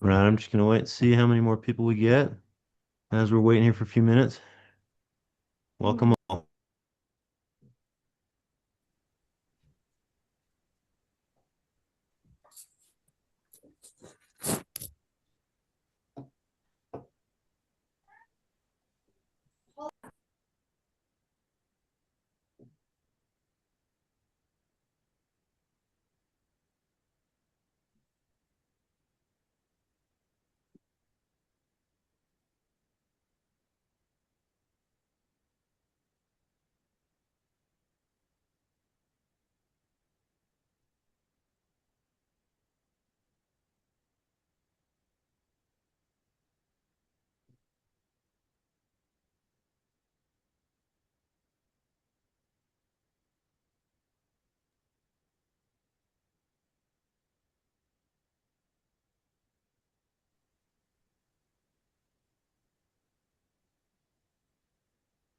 Right, I'm just gonna wait and see how many more people we get as we're waiting here for a few minutes. Welcome all.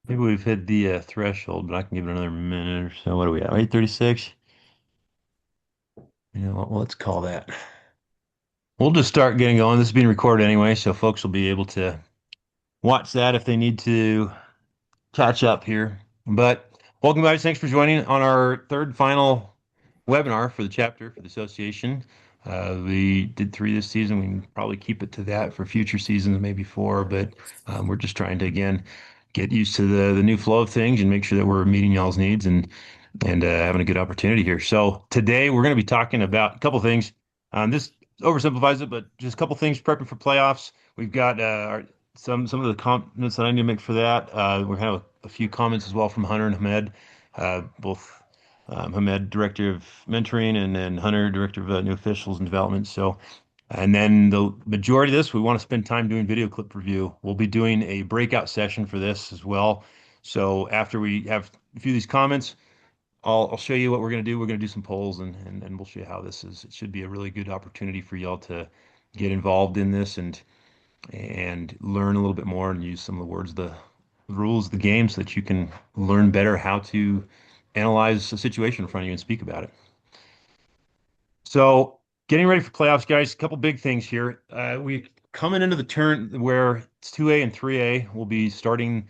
Maybe we've hit the threshold, but I can give it another minute or so. What are we at? 8:36? You know what? Well, let's call that. We'll just start getting going. This is being recorded anyway, so folks will be able to watch that if they need to catch up here. But welcome, guys. Thanks for joining on our third and final webinar for the chapter for the association. We did three this season. We can probably keep it to that for future seasons, maybe four, but we're just trying to, again, get used to the new flow of things and make sure that we're meeting y'all's needs and having a good opportunity here. So today we're going to be talking about a couple things. This oversimplifies it, but just a couple things prepping for playoffs. We've got some of the comments that I need to make for that. We have a few comments as well from Hunter and Hamed, both Hamed, Director of Mentoring, and then Hunter, Director of New Officials and Development. So, and then the majority of this, we want to spend time doing video clip review. We'll be doing a breakout session for this as well. So after we have a few of these comments, I'll show you what we're going to do. We're going to do some polls and we'll show you how this is. It should be a really good opportunity for y'all to get involved in this and learn a little bit more and use some of the words, the rules of the game so that you can learn better how to analyze a situation in front of you and speak about it. So getting ready for playoffs, guys, a couple big things here. We coming into the turn where it's 2A and 3A will be starting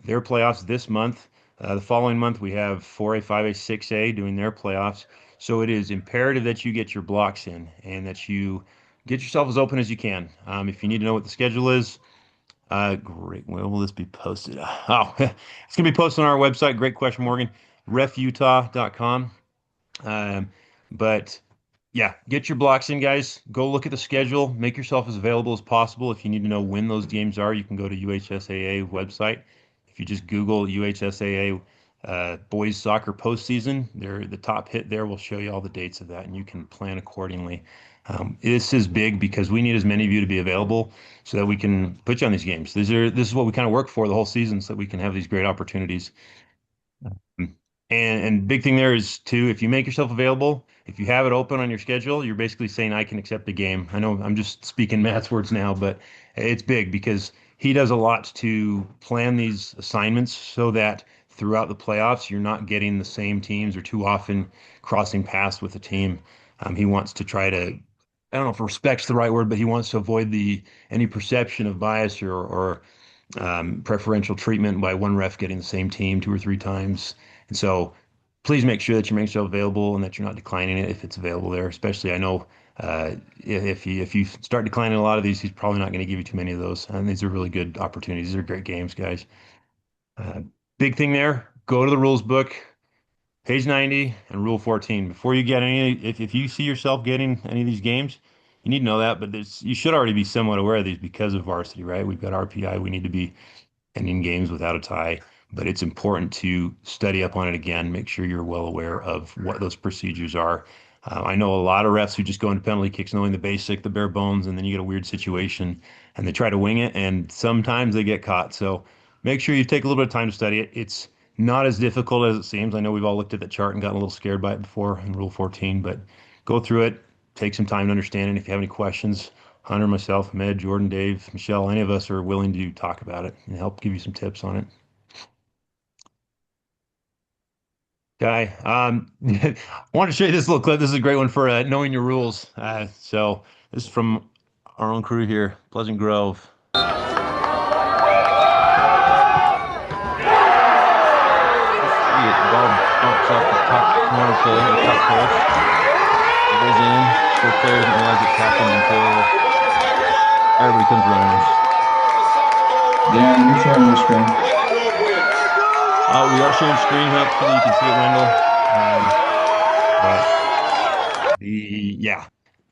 their playoffs this month. The following month, we have 4A, 5A, 6A doing their playoffs. So it is imperative that you get your blocks in and that you get yourself as open as you can. If you need to know what the schedule is, great. Where will this be posted? Oh, it's going to be posted on our website. Great question, Morgan. refutah.com. Um, but yeah, get your blocks in, guys. Go look at the schedule. Make yourself as available as possible. If you need to know when those games are, you can go to UHSAA website. If you just Google UHSAA boys soccer postseason, the top hit there will show you all the dates of that, and you can plan accordingly. This is big because we need as many of you to be available so that we can put you on these games. This is what we kind of work for the whole season, so that we can have these great opportunities. And big thing there is too, if you make yourself available, if you have it open on your schedule, you're basically saying I can accept the game. I know I'm just speaking Matt's words now, but it's big because he does a lot to plan these assignments so that throughout the playoffs, you're not getting the same teams or too often crossing paths with a team. He wants to try to, I don't know if respect's the right word, but he wants to avoid the any perception of bias or preferential treatment by one ref getting the same team two or three times. And so please make sure that you make yourself available and that you're not declining it if it's available there. Especially, I know if you start declining a lot of these, he's probably not going to give you too many of those. And these are really good opportunities. These are great games, guys. Uh, Big thing there, go to the rules book, page 90 and rule 14. Before you get any, if you see yourself getting any of these games, you need to know that, but you should already be somewhat aware of these because of varsity, right? We've got RPI. We need to be ending games without a tie, but it's important to study up on it again, make sure you're well aware of what those procedures are. I know a lot of refs who just go into penalty kicks knowing the basic, the bare bones, and then you get a weird situation and they try to wing it, and sometimes they get caught. So make sure you take a little bit of time to study it. It's not as difficult as it seems. I know we've all looked at the chart and gotten a little scared by it before in Rule 14, but go through it, take some time to understand it. If you have any questions, Hunter, myself, Med, Jordan, Dave, Michelle, any of us are willing to talk about it and help give you some tips on it. Guy, I wanted to show you this little clip. This is a great one for knowing your rules. So this is from our own crew here, Pleasant Grove. The ball bumps up the top corner pole, the top post. It goes in. The player doesn't realize it's happened until everybody comes running. Darren, you're sharing your screen. We are sharing screen up so that you can see it, Wendell. But yeah,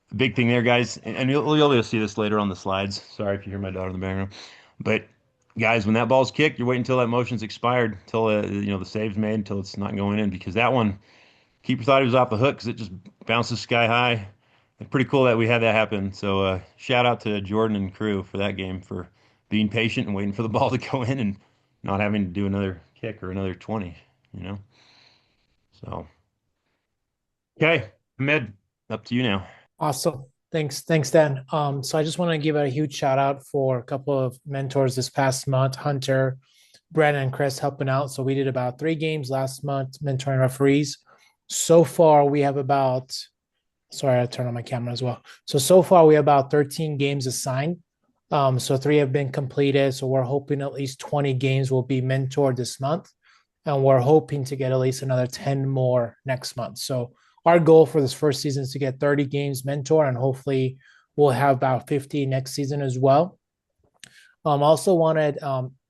the big thing there, guys, and you'll be able to see this later on the slides. Sorry if you hear my daughter in the background, but guys, when that ball's kicked, you're waiting until that motion's expired, until the save's made, until it's not going in, because that one keeper thought he was off the hook because it just bounces sky high. It's pretty cool that we had that happen. So shout out to Jordan and crew for that game, for being patient and waiting for the ball to go in and not having to do another kick or another 20, you know. So okay, Ahmed, up to you now. Awesome. Thanks, Dan. So I just want to give a huge shout out for a couple of mentors this past month, Hunter, Brandon, and Chris helping out. So we did about 3 games last month, mentoring referees. So far, we have about, sorry, I turned on my camera as well. So far, we have about 13 games assigned. So 3 have been completed. So we're hoping at least 20 games will be mentored this month. And we're hoping to get at least another 10 more next month. So our goal for this first season is to get 30 games mentor, and hopefully we'll have about 50 next season as well. Also wanted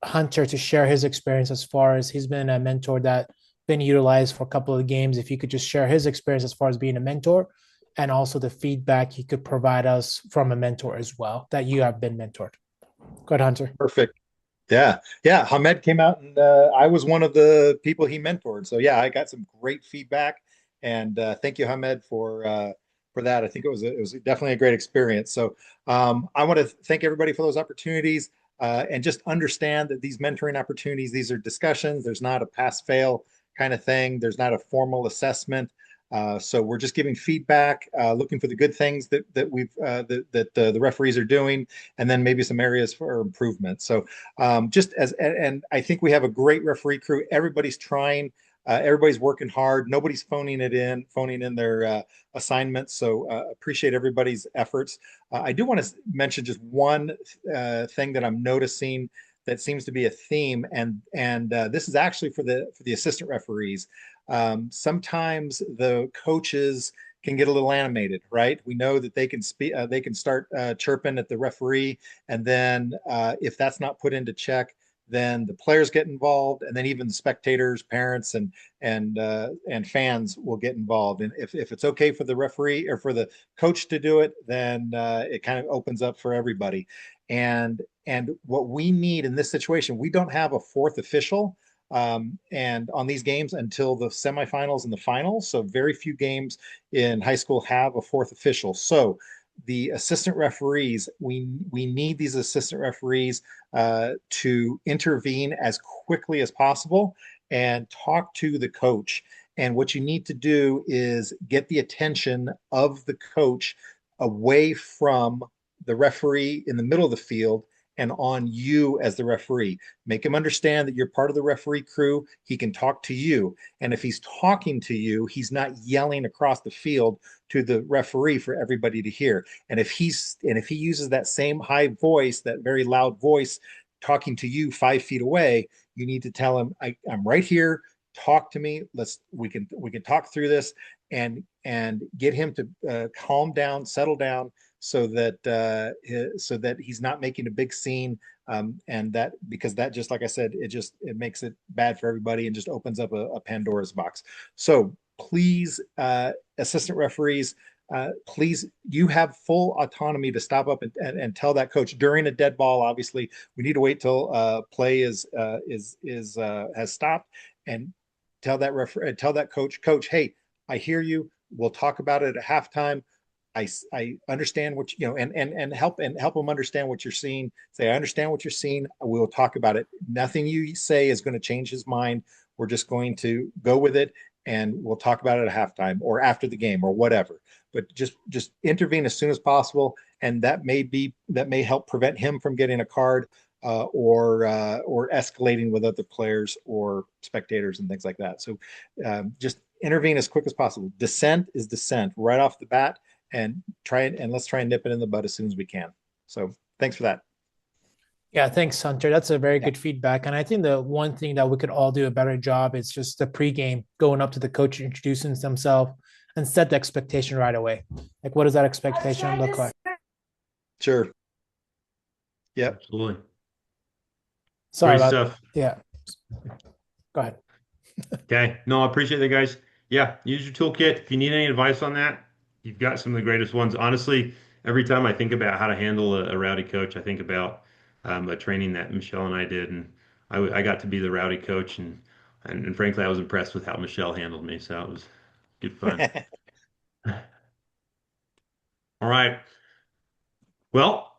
Hunter to share his experience as far as he's been a mentor that been utilized for a couple of games. If you could just share his experience as far as being a mentor, and also the feedback he could provide us from a mentor as well, that you have been mentored. Go ahead, Hunter. Perfect. Yeah. Yeah. Hamed came out and I was one of the people he mentored. So yeah, I got some great feedback and thank you, Hamed, for that. I think it was definitely a great experience. So I want to thank everybody for those opportunities and just understand that these mentoring opportunities, these are discussions. There's not a pass fail kind of thing. There's not a formal assessment. So we're just giving feedback, looking for the good things that the referees are doing, and then maybe some areas for improvement. So and I think we have a great referee crew. Everybody's trying, everybody's working hard. Nobody's phoning in their assignments. So appreciate everybody's efforts. I do want to mention just one thing that I'm noticing that seems to be a theme, and this is actually for the assistant referees. Sometimes the coaches can get a little animated, right? We know that they can speak, they can start chirping at the referee, and then if that's not put into check, then the players get involved, and then even the spectators, parents, and fans will get involved. And if it's okay for the referee or for the coach to do it, then it kind of opens up for everybody. And what we need in this situation, we don't have a fourth official and on these games until the semifinals and the finals. So very few games in high school have a fourth official. So the assistant referees, we need these assistant referees to intervene as quickly as possible and talk to the coach. And what you need to do is get the attention of the coach away from the referee in the middle of the field and on you as the referee. Make him understand that you're part of the referee crew. He can talk to you. And if he's talking to you, he's not yelling across the field to the referee for everybody to hear. And if he uses that same high voice, that very loud voice, talking to you 5 feet away, you need to tell him, I'm right here. Talk to me. We can talk through this and get him to calm down, settle down, so that he's not making a big scene, and that, because that, just like I said, it makes it bad for everybody and just opens up a Pandora's box. So please, assistant referees, please, you have full autonomy to stop up and tell that coach during a dead ball. Obviously, we need to wait till play has stopped, and tell that coach, hey, I hear you. We'll talk about it at halftime. I understand what and help them understand what you're seeing. Say, I understand what you're seeing. We'll talk about it. Nothing you say is going to change his mind. We're just going to go with it, and we'll talk about it at halftime or after the game or whatever. But just intervene as soon as possible, and that may help prevent him from getting a card or escalating with other players or spectators and things like that. So just intervene as quick as possible. Dissent is dissent right off the bat. And let's try and nip it in the bud as soon as we can. So thanks for that. Yeah, thanks, Hunter. That's a very good feedback. And I think the one thing that we could all do a better job is just the pregame, going up to the coach, introducing themselves, and set the expectation right away. Like, what does that expectation look like? Sure. Yep. Absolutely. Sorry Great about stuff. yeah. Go ahead. Okay. No, I appreciate that, guys. Yeah, use your toolkit. If you need any advice on that, you've got some of the greatest ones. Honestly, every time I think about how to handle a rowdy coach, I think about a training that Michelle and I did, and I got to be the rowdy coach, and frankly, I was impressed with how Michelle handled me. So it was good fun. All right. Well,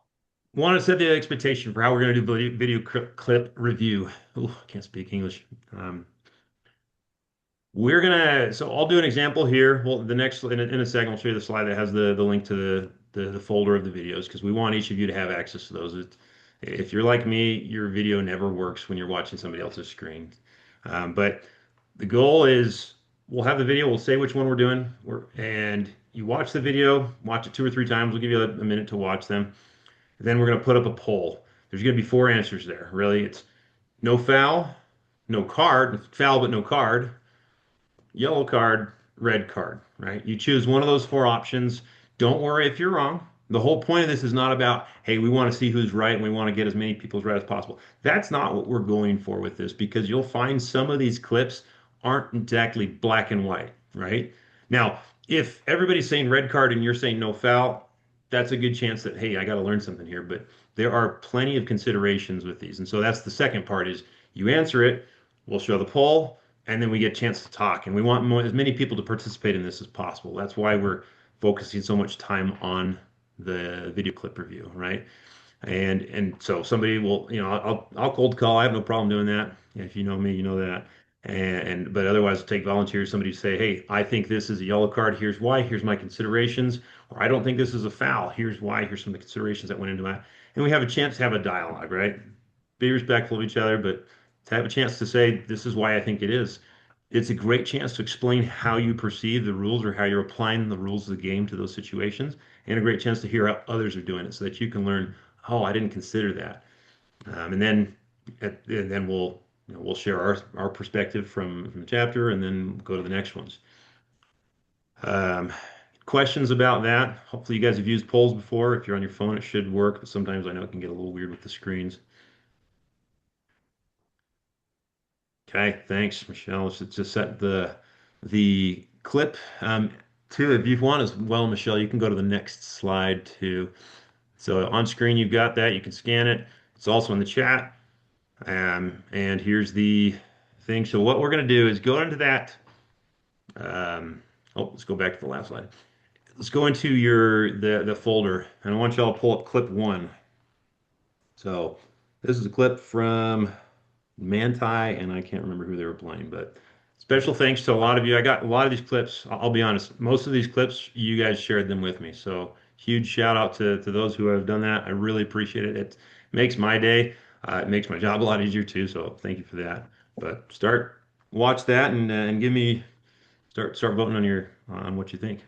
want to set the expectation for how we're going to do video clip review. Ooh, I can't speak English. Um, so I'll do an example here. Well, the next in a second, I'll show you the slide that has the link to the folder of the videos because we want each of you to have access to those. If you're like me, your video never works when you're watching somebody else's screen. But the goal is we'll have the video, we'll say which one we're doing, and you watch the video, watch it 2 or 3 times. We'll give you a minute to watch them. Then we're going to put up a poll. There's going to be 4 answers there. Really, it's no foul, no card, foul but no card, yellow card, red card, right? You choose one of those 4 options. Don't worry if you're wrong. The whole point of this is not about, hey, we want to see who's right and we want to get as many people's right as possible. That's not what we're going for with this because you'll find some of these clips aren't exactly black and white, right? Now, if everybody's saying red card and you're saying no foul, that's a good chance that, hey, I got to learn something here. But there are plenty of considerations with these. And so that's the second part is you answer it, we'll show the poll, and then we get a chance to talk. And we want as many people to participate in this as possible. That's why we're focusing so much time on the video clip review, right? And so somebody will, I'll cold call. I have no problem doing that. If you know me, you know that. But otherwise, take volunteers. Somebody say, hey, I think this is a yellow card. Here's why. Here's my considerations. Or I don't think this is a foul. Here's why. Here's some of the considerations that went into that. And we have a chance to have a dialogue, right? Be respectful of each other, but to have a chance to say, this is why I think it is. It's a great chance to explain how you perceive the rules or how you're applying the rules of the game to those situations, and a great chance to hear how others are doing it so that you can learn, oh, I didn't consider that. And then we'll share our perspective from the chapter and then go to the next ones. Um, Questions about that? Hopefully you guys have used polls before. If you're on your phone, it should work, but sometimes I know it can get a little weird with the screens. Okay, thanks, Michelle. Let's just set the clip too. If you want as well, Michelle, you can go to the next slide too. So on screen, you've got that. You can scan it. It's also in the chat. And here's the thing. So what we're going to do is go into that. Let's go back to the last slide. Let's go into the folder, and I want y'all to pull up clip 1. So this is a clip from Manti, and I can't remember who they were playing, but special thanks to a lot of you. I got a lot of these clips. I'll be honest, most of these clips, you guys shared them with me. So huge shout out to those who have done that. I really appreciate it. It makes my day. It makes my job a lot easier too. So thank you for that. But watch that and give me, start voting on what you think.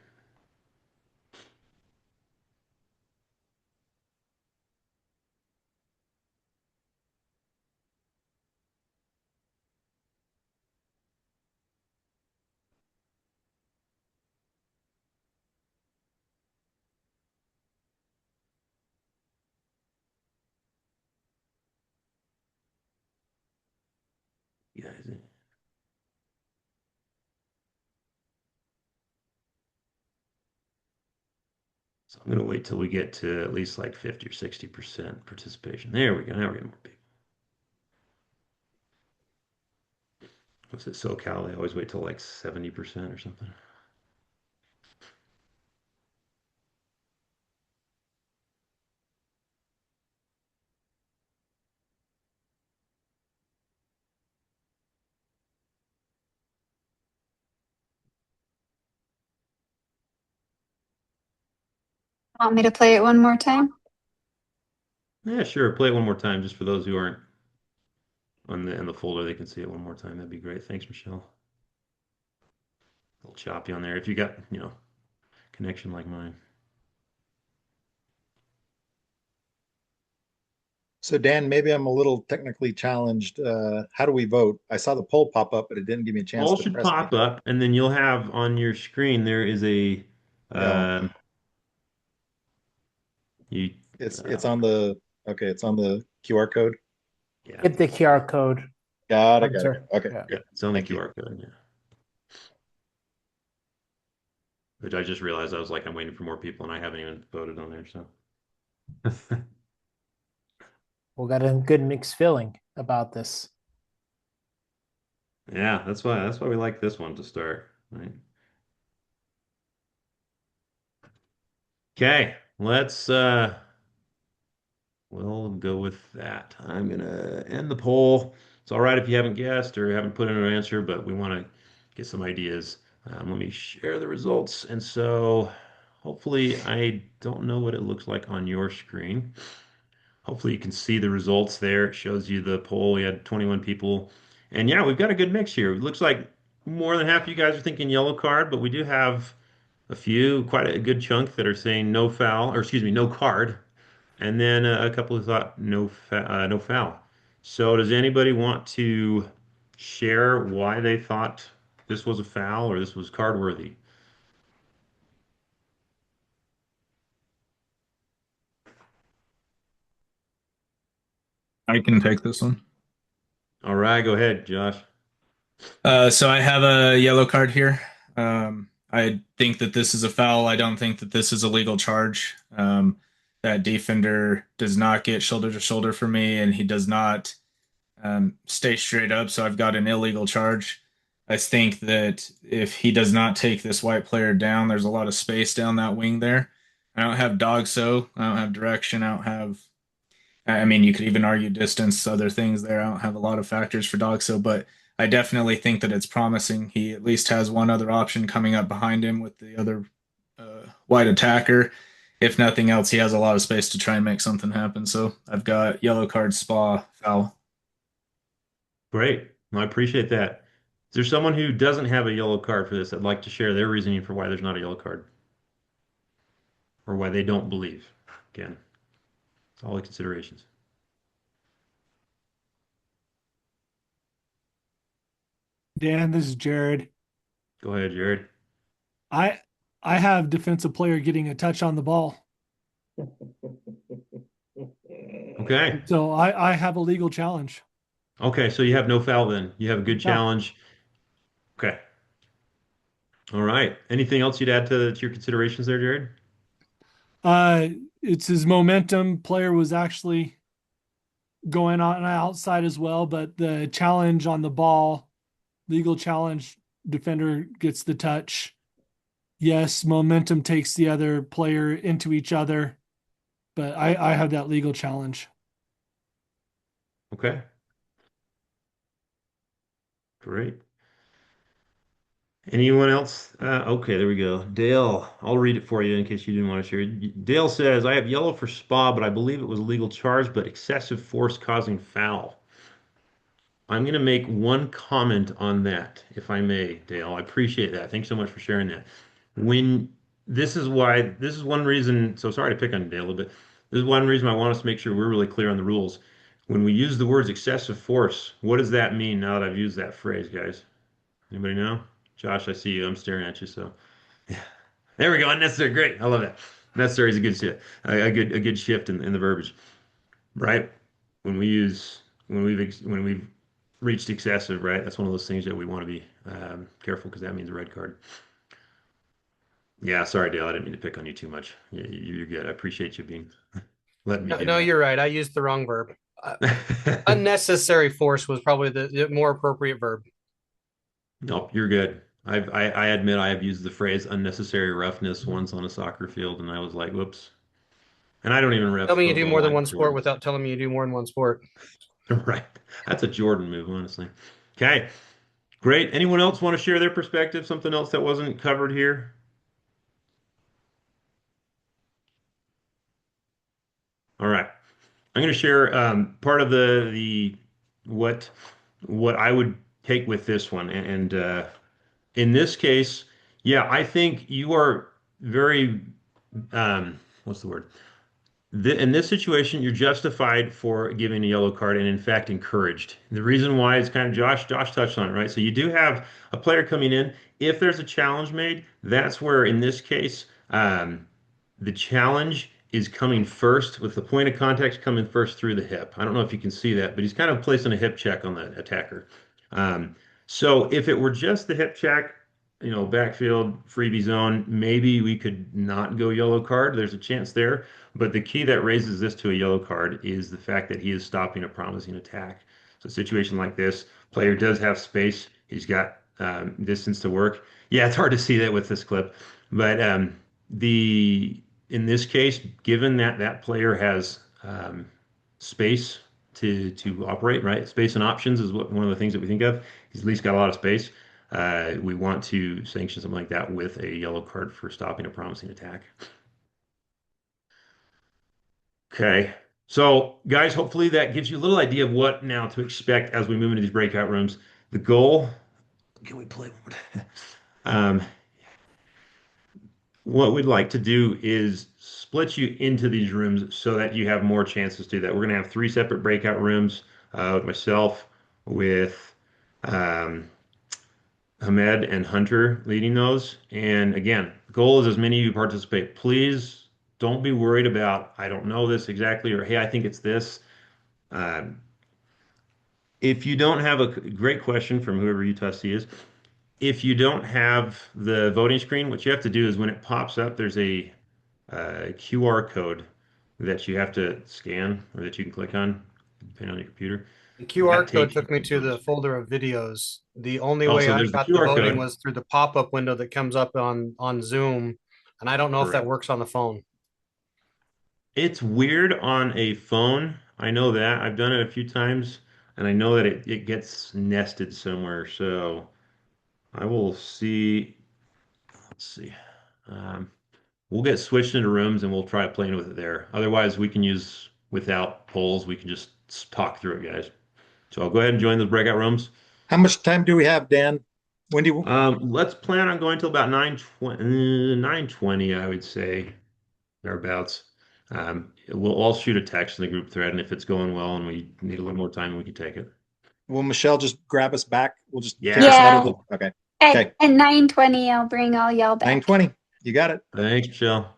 You guys. So I'm gonna wait till we get to at least like 50 or 60% participation. There we go. Now we're getting more people. What's it, SoCal? They always wait till like 70% or something. Want me to play it one more time? Yeah, sure. Play it one more time just for those who aren't in the folder. They can see it one more time. That'd be great. Thanks, Michelle. A little choppy on there. If you got, connection like mine. So Dan, maybe I'm a little technically challenged. How do we vote? I saw the poll pop up, but it didn't give me a chance Poll to should press pop anything. up, and then you'll have on your screen there is a Yeah, um, you it's on the okay, it's on the QR code. yeah Hit the QR code, Got it, got it, got Hunter. it. Okay, Yeah. yeah good. it's on the Thank you. QR code, yeah. Which I just realized I was like I'm waiting for more people, and I haven't even voted on there. So We got a good mixed feeling about this. yeah, that's why we like this one to start, right? Okay, we'll go with that. I'm gonna end the poll. It's all right if you haven't guessed or haven't put in an answer, but we want to get some ideas. Let me share the results. And so hopefully I don't know what it looks like on your screen. Hopefully you can see the results there. It shows you the poll. We had 21 people. And yeah, we've got a good mix here. It looks like more than half of you guys are thinking yellow card, but we do have a few, quite a good chunk that are saying no foul, or excuse me, no card. And then a couple who thought no foul. So does anybody want to share why they thought this was a foul or this was card worthy? I can take this one. All right, go ahead, Josh. So I have a yellow card here. I think that this is a foul. I don't think that this is a legal charge. That defender does not get shoulder to shoulder for me, and he does not stay straight up. So I've got an illegal charge. I think that if he does not take this white player down, there's a lot of space down that wing there. I don't have dog so. I don't have direction. I don't have. I mean, you could even argue distance, other things there. I don't have a lot of factors for Dogso, but I definitely think that it's promising. He at least has one other option coming up behind him with the other wide attacker. If nothing else, he has a lot of space to try and make something happen. So I've got yellow card, spa, foul. Great. Well, I appreciate that. Is there someone who doesn't have a yellow card for this that'd like to share their reasoning for why there's not a yellow card or why they don't believe? Again, it's all the considerations. Dan, this is Jared. Go ahead, Jared. I I have defensive player getting a touch on the ball. Okay. So I have a legal challenge. Okay, so you have no foul then. You have a good Yeah. challenge. Okay. All right. Anything else you'd add to your considerations there, Jared? Uh it's his momentum. Player was actually going on outside as well, but the challenge on the ball, legal challenge, defender gets the touch. Yes, momentum takes the other player into each other, but I have that legal challenge. Okay. Great. Anyone else? Okay, there we go. Dale, I'll read it for you in case you didn't want to share it. Dale says, I have yellow for spa, but I believe it was a legal charge, but excessive force causing foul. I'm going to make one comment on that, if I may, Dale. I appreciate that. Thanks so much for sharing that. When this is one reason, so sorry to pick on Dale a little bit. This is one reason I want us to make sure we're really clear on the rules. When we use the words excessive force, what does that mean now that I've used that phrase, guys? Anybody know? Josh, I see you. I'm staring at you. So there we go. Unnecessary. Great. I love that. Necessary is a good shift. A good shift in the verbiage, right? When we use when we've reached excessive, right? That's one of those things that we want to be careful because that means a red card. Yeah, sorry, Dale. I didn't mean to pick on you too much. You're good. I appreciate you being letting me No, do no, you're right. I used the wrong verb. that. Unnecessary force was probably the more appropriate verb. Nope, you're good. I admit I have used the phrase unnecessary roughness once on a soccer field, and I was like, whoops. And I don't even Tell ref me you do a more than lot of one sport sports. without telling me you do more than one sport. Right. That's a Jordan move, honestly. Okay, great. Anyone else want to share their perspective? Something else that wasn't covered here? All right. I'm going to share part of the what what I would take with this one, and in this case, yeah, I think you are very what's the word? In this situation, you're justified for giving a yellow card and in fact encouraged. The reason why is kind of Josh touched on it, right? So you do have a player coming in. If there's a challenge made, that's where in this case, the challenge is coming first with the point of contact coming first through the hip. I don't know if you can see that, but he's kind of placing a hip check on the attacker. Um, so if it were just the hip check, backfield, freebie zone, maybe we could not go yellow card. There's a chance there. But the key that raises this to a yellow card is the fact that he is stopping a promising attack. So a situation like this, player does have space. He's got distance to work. Yeah, it's hard to see that with this clip, but the in this case, given that that player has space to operate, right? Space and options is one of the things that we think of. He's at least got a lot of space. We want to sanction something like that with a yellow card for stopping a promising attack. Okay. So, guys, hopefully that gives you a little idea of what now to expect as we move into these breakout rooms. The goal, can we play one? Um, what we'd like to do is split you into these rooms so that you have more chances to do that. We're going to have 3 separate breakout rooms with myself, with um, Hamed and Hunter leading those. And again, the goal is as many of you participate. Please don't be worried about, I don't know this exactly, or hey, I think it's this. Um, if you don't have a great question from whoever UTSC is, if you don't have the voting screen, what you have to do is when it pops up, there's a QR code that you have to scan or that you can click on, depending on your computer. The QR That code takes you took me to to the those. folder of videos. The only Oh, way so I there's the got the QR voting code. was through the pop-up window that comes up on Zoom, and I don't know if that Correct. works on the phone. It's weird on a phone. I know that. I've done it a few times, and I know that it gets nested somewhere. So I will see. Let's see. Um, we'll get switched into rooms and we'll try playing with it there. Otherwise, we can use without polls. We can just talk through it, guys. So I'll go ahead and join those breakout rooms. How much time do we have, Dan? When do you, Let's plan on going till about 9:20, I would say, thereabouts. I'll shoot a text in the group thread, and if it's going well and we need a little more time, we can take it. will Michelle just grab us back? We'll just Yeah. kick us out of Yeah. the, okay. At, Okay. at 9:20, I'll yell back. 9:20. You got it. Thanks, Michelle.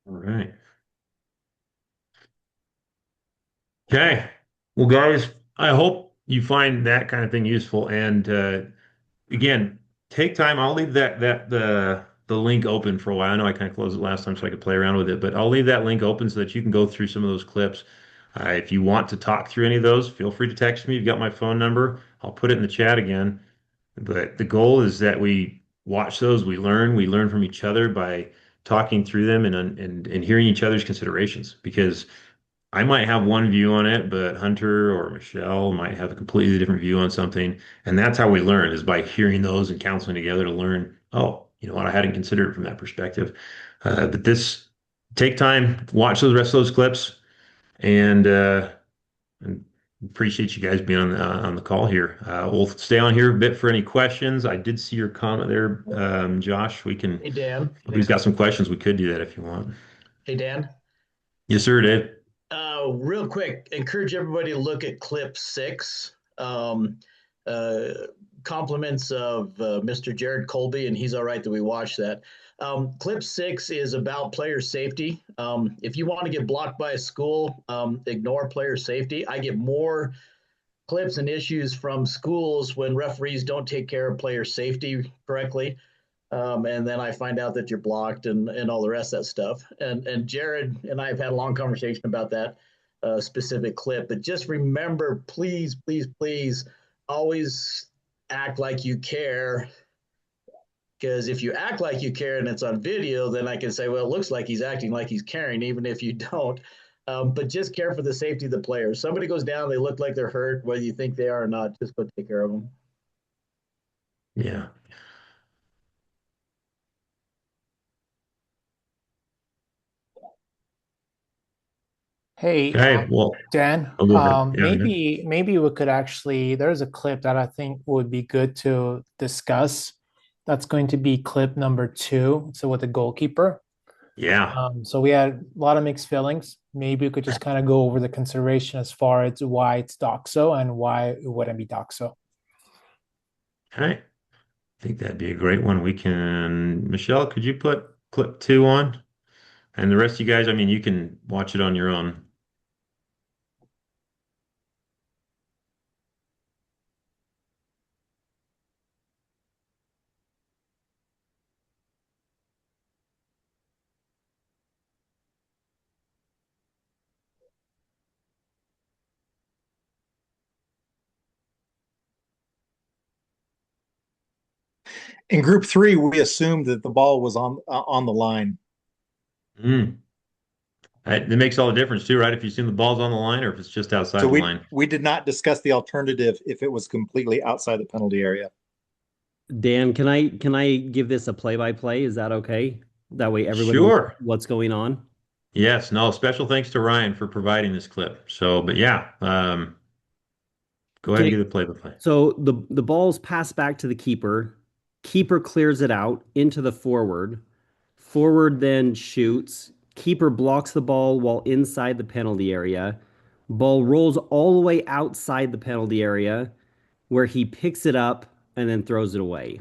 All right. Okay. Well, guys, I hope you find that kind of thing useful. And again, take time. I'll leave the link open for a while. I know I kind of closed it last time so I could play around with it, but I'll leave that link open so that you can go through some of those clips. If you want to talk through any of those, feel free to text me. You've got my phone number. I'll put it in the chat again. But the goal is that we watch those, we learn from each other by talking through them and hearing each other's considerations because I might have one view on it, but Hunter or Michelle might have a completely different view on something. And that's how we learn is by hearing those and counseling together to learn, oh, you know what, I hadn't considered it from that perspective. But this, take time, watch those rest of those clips, and appreciate you guys being on the call here. We'll stay on here a bit for any questions. I did see your comment there, Josh. We can, Hey, Dan. if we've got some questions, we could do that if you want. Hey, Dan. Yes, sir, Dave. Real quick, encourage everybody to look at clip 6. Uh, compliments of Mr. Jared Colby, and he's all right that we watched that. Clip 6 is about player safety. If you want to get blocked by a school, ignore player safety. I get more clips and issues from schools when referees don't take care of player safety correctly. And then I find out that you're blocked and all the rest of that stuff. And Jared and I have had a long conversation about that specific clip. But just remember, please always act like you care Because if you act like you care and it's on video, then I can say, well, it looks like he's acting like he's caring, even if you don't. But just care for the safety of the players. Somebody goes down, they look like they're hurt, whether you think they are or not, just go take care of them. Yeah. Hey, Okay. Well, Dan, I'll go ahead. Yeah. maybe we could actually, there's a clip that I think would be good to discuss. That's going to be clip number 2. So with the goalkeeper. Yeah. So we had a lot of mixed feelings. Maybe we could just kind of go over the consideration as far as why it's doxo and why it wouldn't be doxo. Okay. I think that'd be a great one. Michelle, could you put clip 2 on? And the rest of you guys, I mean, you can watch it on your own. In group 3, we assumed that the ball was on the line. Mm. It makes all the difference too, right? If you assume the ball's on the line or if it's just outside So the line. we did not discuss the alternative if it was completely outside the penalty area. Dan, can I give this a play-by-play? Is that okay? That way everybody knows Sure. what's going on. Yes. No, special thanks to Ryan for providing this clip. So, but yeah, go ahead and Okay. give the play-by-play. So the ball's passed back to the keeper. Keeper clears it out into the forward. Forward then shoots. Keeper blocks the ball while inside the penalty area. Ball rolls all the way outside the penalty area where he picks it up and then throws it away.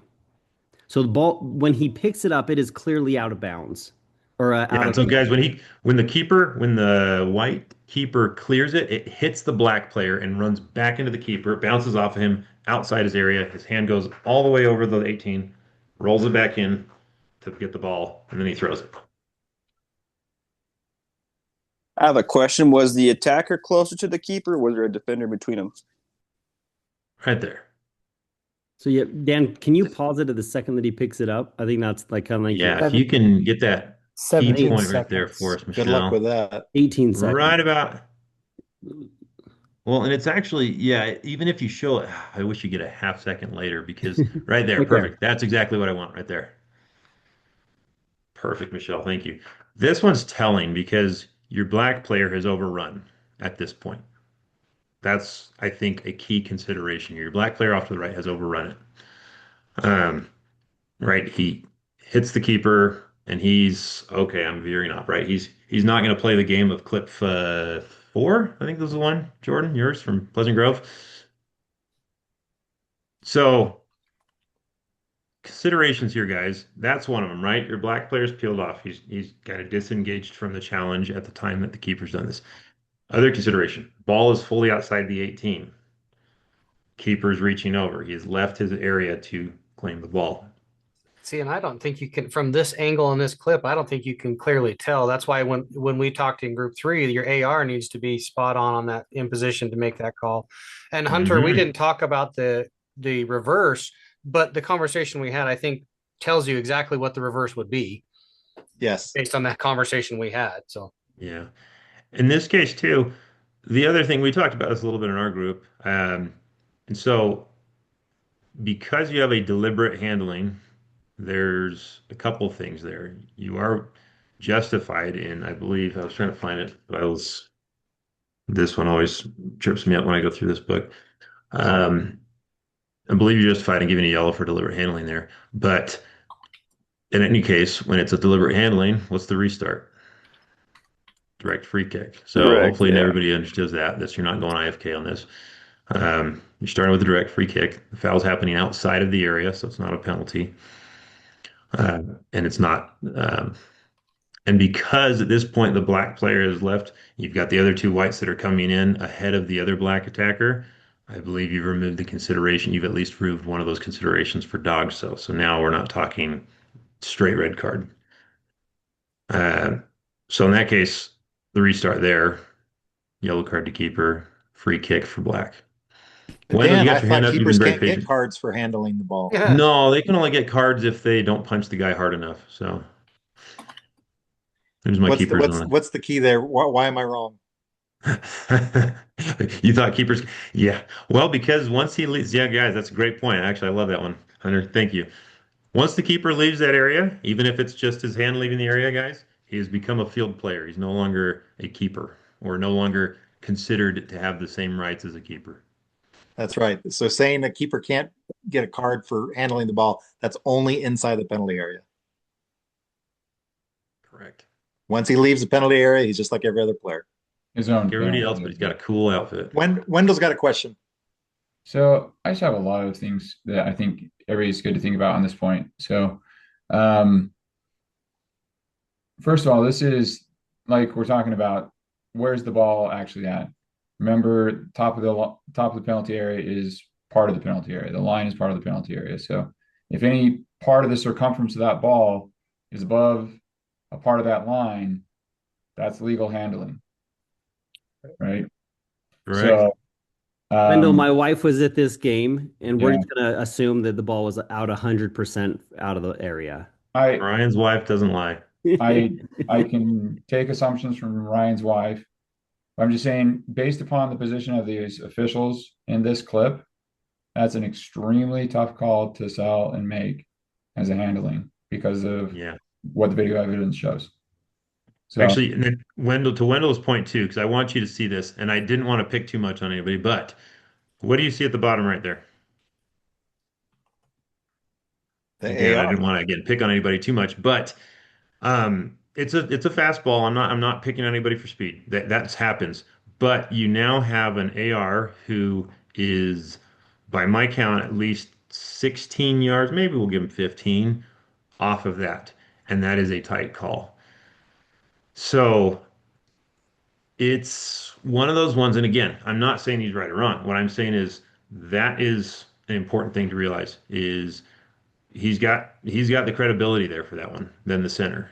So the ball, when he picks it up, it is clearly out of bounds or Yeah, out and of. so guys, when the white keeper clears it, it hits the black player and runs back into the keeper. It bounces off of him outside his area. His hand goes all the way over the 18, rolls it back in to get the ball, and then he throws it. I have a question. Was the attacker closer to the keeper, or was there a defender between them? Right there. So yeah, Dan, can you pause it at the second that he picks it up? I think that's like kind of like Yeah, if you can get that key 17 point right there seconds. for us, Good luck Michelle. with that. 18 seconds. Right about. Well, and it's actually, yeah, even if you show it, I wish you get a half second later because right there, Right there. perfect. That's exactly what I want right there. Perfect, Michelle. Thank you. This one's telling because your black player has overrun at this point. That's, I think, a key consideration. Your black player off to the right has overrun it. Right, he hits the keeper and he's okay. I'm veering off. Right, he's not going to play the game of clip 4. I think this is the one. Jordan, yours from Pleasant Grove. So considerations here, guys. That's one of them, right? Your black player's peeled off. He's kind of disengaged from the challenge at the time that the keeper's done this. Other consideration: ball is fully outside the 18. Keeper's reaching over. He has left his area to claim the ball. See, and I don't think you can, from this angle in this clip, I don't think you can clearly tell. That's why when we talked in group 3, your AR needs to be spot on that in position to make that call. And Hunter, we didn't talk about the reverse, but the conversation we had, I think, tells you exactly what the reverse would be. Yes. Based on that conversation we had. So yeah. In this case, too, the other thing we talked about this a little bit in our group. And so because you have a deliberate handling, there's a couple things there. You are justified in, I believe, I was trying to find it, but this one always trips me up when I go through this book. I believe you're justified in giving a yellow for deliberate handling there. But in any case, when it's a deliberate handling, what's the restart? Direct free kick. So hopefully everybody understands that you're not going IFK on this. You're starting with a direct free kick. The foul's happening outside of the area, so it's not a penalty. And it's not. And because at this point the black player is left, you've got the other two whites that are coming in ahead of the other black attacker. I believe you've removed the consideration. You've at least removed one of those considerations for dog. So now we're not talking straight red card. So in that case, the restart there, yellow card to keeper, free kick for black. But Wendell, you Dan, got I your hand thought up. You've been keepers very can't get patient. cards for handling the ball. Yeah. No, they can only get cards if they don't punch the guy hard enough. So there's my What's the keepers what's on what's the key there? Why am I wrong? it. You thought keepers? Yeah. Well, because once he leaves, yeah, guys, that's a great point. Actually, I love that one, Hunter. Thank you. Once the keeper leaves that area, even if it's just his hand leaving the area, guys, he has become a field player. He's no longer a keeper or no longer considered to have the same rights as a keeper. That's right. So saying a keeper can't get a card for handling the ball, that's only inside the penalty area. Correct. Once he leaves the penalty area, he's just like every other player. His own Like everybody penalty. else, but he's got a cool outfit. Wendell's got a question. So I just have a lot of things that I think everybody's good to think about on this point. So, um, first of all, this is like we're talking about where's the ball actually at? Remember, top of the penalty area is part of the penalty area. The line is part of the penalty area. So if any part of the circumference of that ball is above a part of that line, that's legal handling, right? Correct. So, Wendell, my wife was at this game, and we're yeah. just gonna assume that the ball was out 100% out of the area. Ryan's wife doesn't lie. I can take assumptions from Ryan's wife. I'm just saying, based upon the position of these officials in this clip, that's an extremely tough call to sell and make as a handling because of what the video evidence shows. So actually, and then to Wendell's point too, because I want you to see this, and I didn't want to pick too much on anybody, but what do you see at the bottom right there? Again, I didn't want to pick on anybody too much, but it's a fastball. I'm not picking on anybody for speed. That happens. But you now have an AR who is, by my count, at least 16 yards. Maybe we'll give him 15 off of that, and that is a tight call. So it's one of those ones. And again, I'm not saying he's right or wrong. What I'm saying is that is an important thing to realize is he's got the credibility there for that one than the center.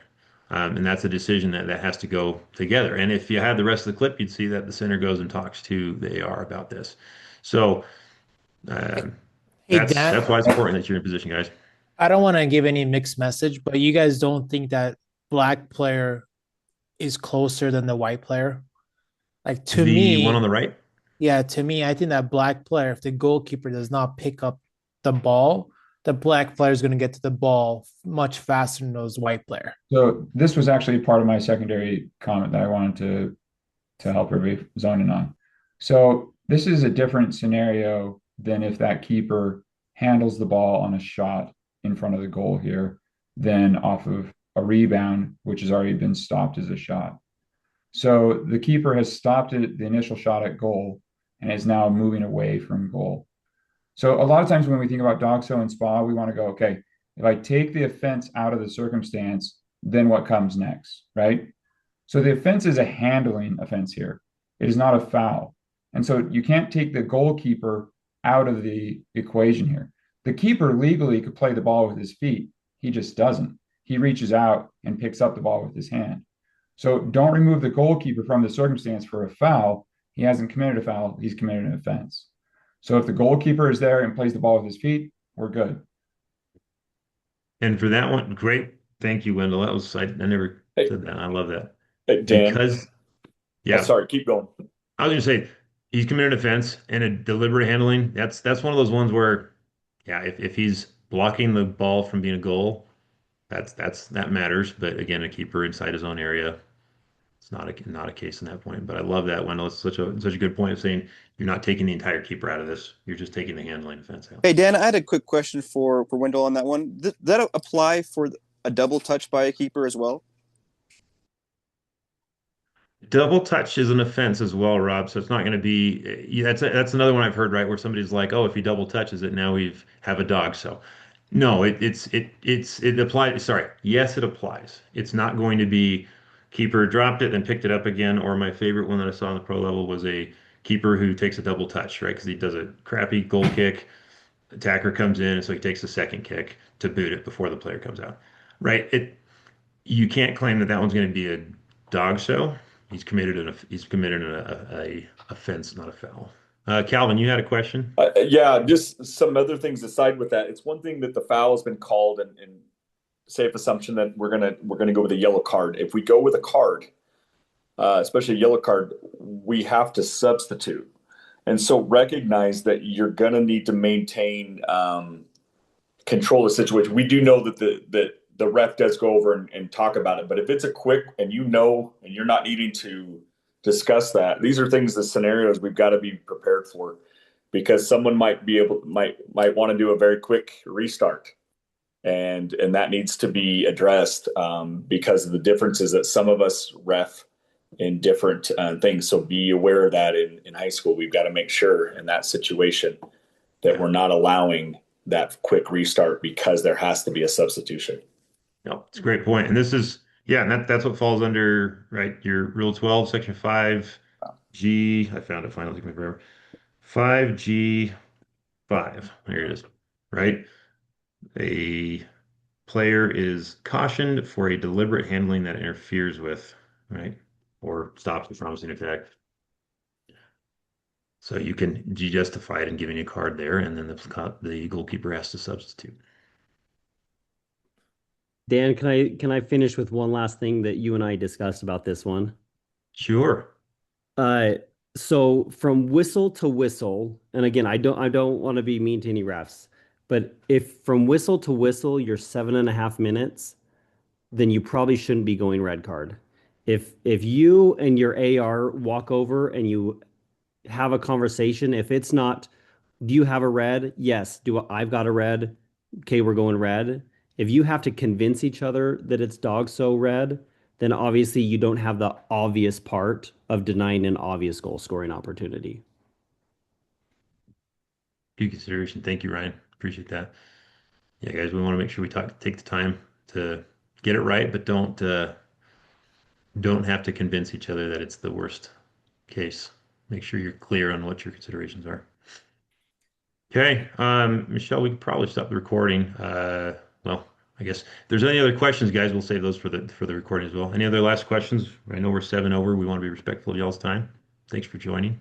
And that's a decision that has to go together. And if you had the rest of the clip, you'd see that the center goes and talks to the AR about this. So that's why it's important that you're in position, guys. I don't want to give any mixed message, but you guys don't think that black player is closer than the white player? Like to me, the one on the right? Yeah, to me, I think that black player, if the goalkeeper does not pick up the ball, the black player is going to get to the ball much faster than those white player. So this was actually part of my secondary comment that I wanted to help everybody zone in on. So this is a different scenario than if that keeper handles the ball on a shot in front of the goal here, than off of a rebound, which has already been stopped as a shot. So the keeper has stopped it, the initial shot at goal, and is now moving away from goal. So a lot of times when we think about DOGSO and SPA, we want to go, okay, if I take the offense out of the circumstance, then what comes next, right? So the offense is a handling offense here. It is not a foul. And so you can't take the goalkeeper out of the equation here. The keeper legally could play the ball with his feet. He just doesn't. He reaches out and picks up the ball with his hand. So don't remove the goalkeeper from the circumstance for a foul. He hasn't committed a foul. He's committed an offense. So if the goalkeeper is there and plays the ball with his feet, we're good. And for that one, great. Thank you, Wendell. That was I never said that. I love that. Hey, Dan. Because sorry, keep going. I was going to say he's committed an offense and a deliberate handling. That's one of those ones where, if he's blocking the ball from being a goal, that matters. But again, a keeper inside his own area, it's not a case in that point. But I love that, Wendell. It's such a good point of saying you're not taking the entire keeper out of this. You're just taking the handling offense out. Hey, Dan, I had a quick question for Wendell on that one. Does that apply for a double touch by a keeper as well? Double touch is an offense as well, Rob. So it's not going to be. That's another one I've heard, right, where somebody's like, "Oh, if he double touches it, now we have a dog." So, no, it applies. Sorry, yes, it applies. It's not going to be keeper dropped it and picked it up again. Or my favorite one that I saw on the pro level was a keeper who takes a double touch, right? Because he does a crappy goal kick, attacker comes in, and so he takes a second kick to boot it before the player comes out, right? You can't claim that one's going to be a dog show. He's committed an offense, not a foul. Calvin, you had a question? Yeah, just some other things aside with that. It's one thing that the foul has been called and safe assumption that we're gonna go with a yellow card. If we go with a card, especially a yellow card, we have to substitute. And so recognize that you're gonna need to maintain control of the situation. We do know that the ref does go over and talk about it, but if it's a quick and and you're not needing to discuss that, these are things, the scenarios we've got to be prepared for, because someone might want to do a very quick restart, and that needs to be addressed because of the differences that some of us ref in different things. So be aware of that in high school. We've got to make sure in that situation that we're not allowing that quick restart because there has to be a substitution. No, it's a great point. And this is, yeah, and that's what falls under, right, your Rule 12, Section 5G. I found it finally, took me forever. 5G5. There it is, right? A player is cautioned for a deliberate handling that interferes with, right, or stops the promising attack. So you justify it in giving a card there, and then the goalkeeper has to substitute. Dan, can I finish with one last thing that you and I discussed about this one? Sure. So from whistle to whistle, and again, I don't want to be mean to any refs, but if from whistle to whistle you're 7.5 minutes, then you probably shouldn't be going red card. If you and your AR walk over and you have a conversation, if it's not, do you have a red? Yes. I've got a red? Okay, we're going red. If you have to convince each other that it's dog so red, then obviously you don't have the obvious part of denying an obvious goal scoring opportunity. Good consideration. Thank you, Ryan. Appreciate that. Yeah, guys, we want to make sure we take the time to get it right, but don't have to convince each other that it's the worst case. Make sure you're clear on what your considerations are. Okay, Michelle, we can probably stop the recording. Well, I guess if there's any other questions, guys, we'll save those for the recording as well. Any other last questions? I know we're 7 over. We want to be respectful of y'all's time. Thanks for joining.